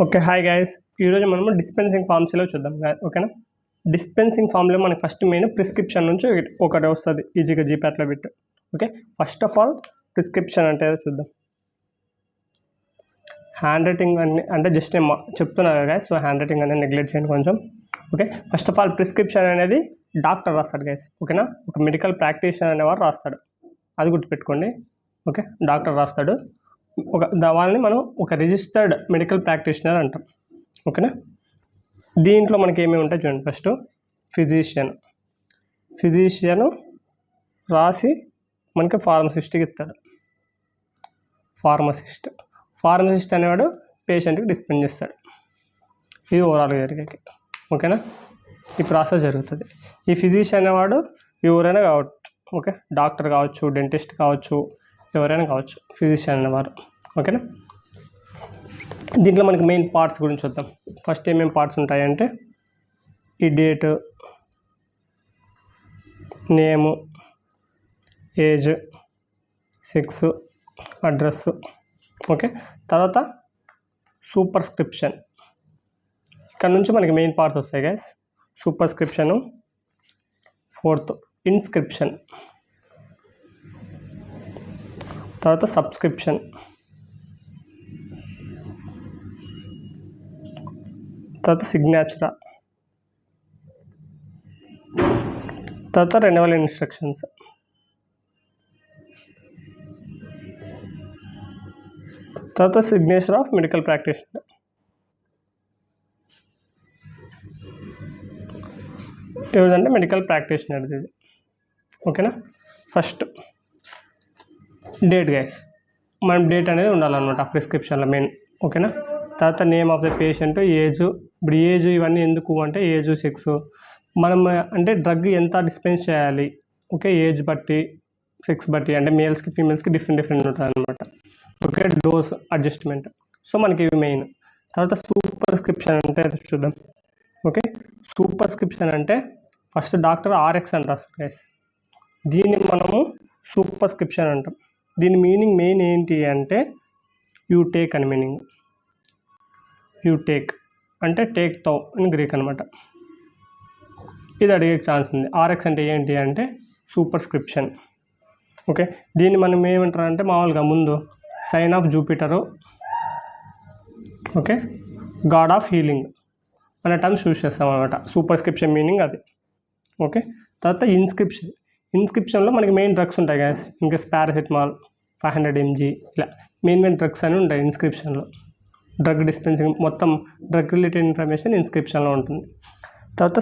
Okay hi guys, ఈరోజు మనము dispensing ఫార్మసీలో చూద్దాం. ఓకేనా, డిస్పెన్సింగ్ ఫార్మ్లో మనకి ఫస్ట్ మెయిన్ ప్రిస్క్రిప్షన్ నుంచి ఒకటి వస్తుంది ఈజీగా జీప్యాట్లో పెట్టి. Okay, first of all prescription అంటే చూద్దాం. హ్యాండ్ రైటింగ్ అన్ని అంటే జస్ట్ నేను చెప్తున్నా గైస్, సో హ్యాండ్ రైటింగ్ అనేది నెగ్లెక్ట్ చేయండి కొంచెం. Okay, first of all prescription అనేది డాక్టర్ రాస్తాడు గైస్. ఓకేనా, ఒక మెడికల్ ప్రాక్టీషనర్ అనేవాడు రాస్తాడు, అది గుర్తుపెట్టుకోండి. ఓకే, డాక్టర్ రాస్తాడు, వాళ్ళని మనం ఒక రిజిస్టర్డ్ మెడికల్ ప్రాక్టీషనర్ అంటాం. ఓకేనా, దీంట్లో మనకి ఏమేమి ఉంటాయి చూడండి. ఫస్ట్ ఫిజిషియన్ రాసి మనకి ఫార్మసిస్ట్కి ఇస్తాడు. ఫార్మసిస్ట్ అనేవాడు పేషెంట్కి డిస్పెన్స్ చేస్తాడు. ఇది ఓవరాల్గా జరిగేకి. ఓకేనా, ఈ ప్రాసెస్ జరుగుతుంది. ఈ ఫిజిషియన్ అనేవాడు ఎవరైనా కావచ్చు. ఓకే, డాక్టర్ కావచ్చు, డెంటిస్ట్ కావచ్చు, ఎవరైనా కావచ్చు, ఫిజిషియన్ అనేవారు. ఓకేనా, దీంట్లో మనకి మెయిన్ పార్ట్స్ గురించి చూద్దాం. ఫస్ట్ ఏమేమి పార్ట్స్ ఉంటాయంటే ఈ డేటు, నేము, ఏజ్, సెక్స్, అడ్రస్. ఓకే, తర్వాత సూపర్స్క్రిప్షన్. ఇక్కడ నుంచి మనకి మెయిన్ పార్ట్స్ వస్తాయి గైస్. సూపర్స్క్రిప్షను, ఫోర్త్ ఇన్స్క్రిప్షన్, తర్వాత సబ్స్క్రిప్షన్, తర్వాత సిగ్నేచర్, తర్వాత రెన్యువల్ ఇన్స్ట్రక్షన్స్, తర్వాత సిగ్నేచర్ ఆఫ్ మెడికల్ ప్రాక్టీషనర్. ఏదంటే మెడికల్ ప్రాక్టీషనర్ది ఇది. ఓకేనా, ఫస్ట్ డేట్ గైస్, మనం డేట్ అనేది ఉండాలన్నమాట ప్రిస్క్రిప్షన్లో మెయిన్. ఓకేనా, తర్వాత name of the patient, age. ఇప్పుడు ఏజ్ ఇవన్నీ ఎందుకు అంటే ఏజ్, సెక్స్, మనం అంటే డ్రగ్ ఎంత డిస్పెన్స్ చేయాలి. ఓకే, ఏజ్ బట్టి, సెక్స్ బట్టి, అంటే మేల్స్కి ఫీమేల్స్కి డిఫరెంట్ ఉంటుంది అనమాట. Okay, dose adjustment. సో మనకి ఇవి మెయిన్. తర్వాత సూపర్స్క్రిప్షన్ అంటే చూద్దాం. ఓకే, సూపర్స్క్రిప్షన్ అంటే ఫస్ట్ డాక్టర్ ఆర్ఎక్స్ అని రాస్తారు గైస్, దీన్ని మనము సూపర్స్క్రిప్షన్ అంటాం. దీని మీనింగ్ మెయిన్ ఏంటి అంటే యూ టేక్ అని మీనింగ్. యూ టేక్ అంటే టేక్ తో ఇన్ గ్రీక్ అనమాట. ఇది అడిగే ఛాన్స్ ఉంది. ఆర్ఎక్స్ అంటే ఏంటి అంటే సూపర్స్క్రిప్షన్. ఓకే, దీన్ని మనం ఏమంటారు అంటే మామూలుగా ముందు sign of Jupiter, okay, god of healing అనే టర్మ్స్ యూజ్ చేస్తాం అనమాట. సూపర్స్క్రిప్షన్ మీనింగ్ అది. ఓకే, తర్వాత ఇన్స్క్రిప్షన్లో మనకి మెయిన్ డ్రగ్స్ ఉంటాయి గైస్. ఇంకా పారాసిటమాల్ 500 mg ఇలా మెయిన్ డ్రగ్స్ అని ఉంటాయి ఇన్స్క్రిప్షన్లో. డ్రగ్ డిస్పెన్సింగ్ మొత్తం డ్రగ్ రిలేటెడ్ ఇన్ఫర్మేషన్ ఇన్స్క్రిప్షన్లో ఉంటుంది. తర్వాత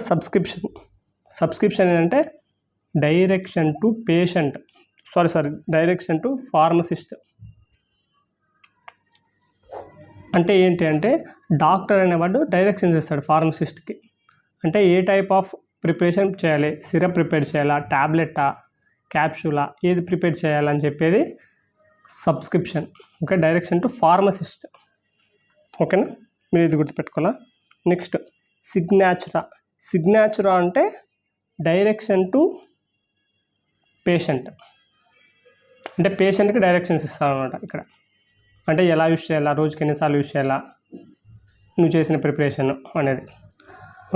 సబ్స్క్రిప్షన్ ఏంటంటే direction to patient, direction to pharmacist. అంటే ఏంటి అంటే డాక్టర్ అనేవాడు డైరెక్షన్స్ ఇస్తాడు ఫార్మసిస్ట్కి. అంటే ఏ టైప్ ఆఫ్ ప్రిపరేషన్ చేయాలి, సిరప్ ప్రిపేర్ చేయాలా, ట్యాబ్లెటా, క్యాప్సూలా, ఏది ప్రిపేర్ చేయాలని చెప్పేది subscription. Okay, direction to pharmacist. ఓకేనా, మీరు ఇది గుర్తుపెట్టుకోవాలా. నెక్స్ట్ సిగ్నేచర్ అంటే డైరెక్షన్ టు పేషెంట్, అంటే పేషెంట్కి డైరెక్షన్స్ ఇస్తారనమాట ఇక్కడ. అంటే ఎలా యూజ్ చేయాలా, రోజుకి ఎన్నిసార్లు యూజ్ చేయాలా, నువ్వు చేసిన ప్రిపరేషన్ అనేది.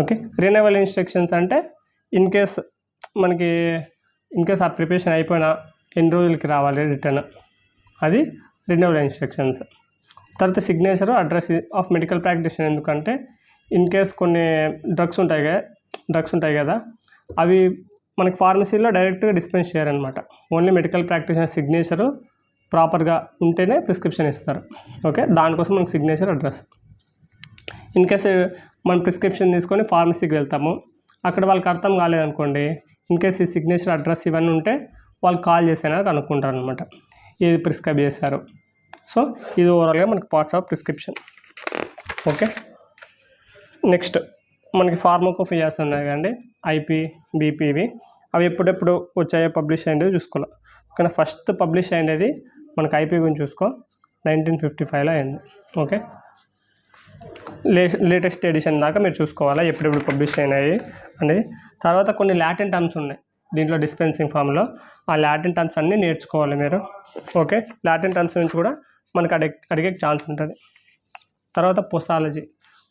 ఓకే, రెన్యువల్ ఇన్స్ట్రక్షన్స్ అంటే ఇన్ కేస్ ఆ ప్రిపరేషన్ అయిపోయినా ఎన్ని రోజులకి రావాలి రిటర్న్, అది రెన్యువల్ ఇన్స్ట్రక్షన్స్. తర్వాత signature address of medical practitioner. ఎందుకంటే ఇన్ కేస్ కొన్ని డ్రగ్స్ ఉంటాయి కదా, అవి మనకి ఫార్మసీలో డైరెక్ట్గా డిస్పెన్స్ చేయారనమాట. ఓన్లీ మెడికల్ ప్రాక్టీషనర్ సిగ్నేచరు ప్రాపర్గా ఉంటేనే ప్రిస్క్రిప్షన్ ఇస్తారు. ఓకే, దానికోసం మనకి సిగ్నేచర్ అడ్రస్. ఇన్ కేస్ మనం ప్రిస్క్రిప్షన్ తీసుకొని ఫార్మసీకి వెళ్తాము, అక్కడ వాళ్ళకి అర్థం కాలేదనుకోండి, ఇన్ కేస్ ఈ సిగ్నేచర్ అడ్రస్ ఇవన్నీ ఉంటే వాళ్ళు కాల్ చేసినా కనుక్కుంటారు అనమాట ఏది ప్రిస్క్రైబ్ చేశారు. సో ఇది ఓవరాల్గా మనకి parts of prescription. Okay, next మనకి ఫార్మకోపియాస్ ఉన్నాయి కదండి, ఐపీ, బీపీవి. అవి ఎప్పుడెప్పుడు వచ్చాయో పబ్లిష్ అయ్యేది చూసుకోవాలి. ఓకేనా, ఫస్ట్ పబ్లిష్ అయ్యేది మనకి ఐపీ గురించి చూసుకో, 1955లో అయింది. ఓకే, లేటెస్ట్ ఎడిషన్ దాకా మీరు చూసుకోవాలా ఎప్పుడెప్పుడు పబ్లిష్ అయినాయి అనేది. తర్వాత కొన్ని లాటిన్ టర్మ్స్ ఉన్నాయి దీంట్లో డిస్పెన్సింగ్ ఫామ్లో. ఆ లాటిన్ టర్మ్స్ అన్నీ నేర్చుకోవాలి మీరు. ఓకే, లాటిన్ టర్మ్స్ నుంచి కూడా మనకు అడిగే ఛాన్స్ ఉంటుంది. తర్వాత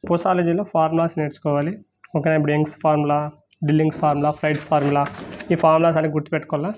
పోసాలజీలో ఫార్ములాస్ నేర్చుకోవాలి. ఓకేనా. ఇప్పుడు యంగ్స్ ఫార్ములా, డిల్లింగ్స్ ఫార్ములా, ఫ్రైడ్స్ ఫార్ములా, ఈ ఫార్ములాస్ అన్ని గుర్తుపెట్టుకోవాలా.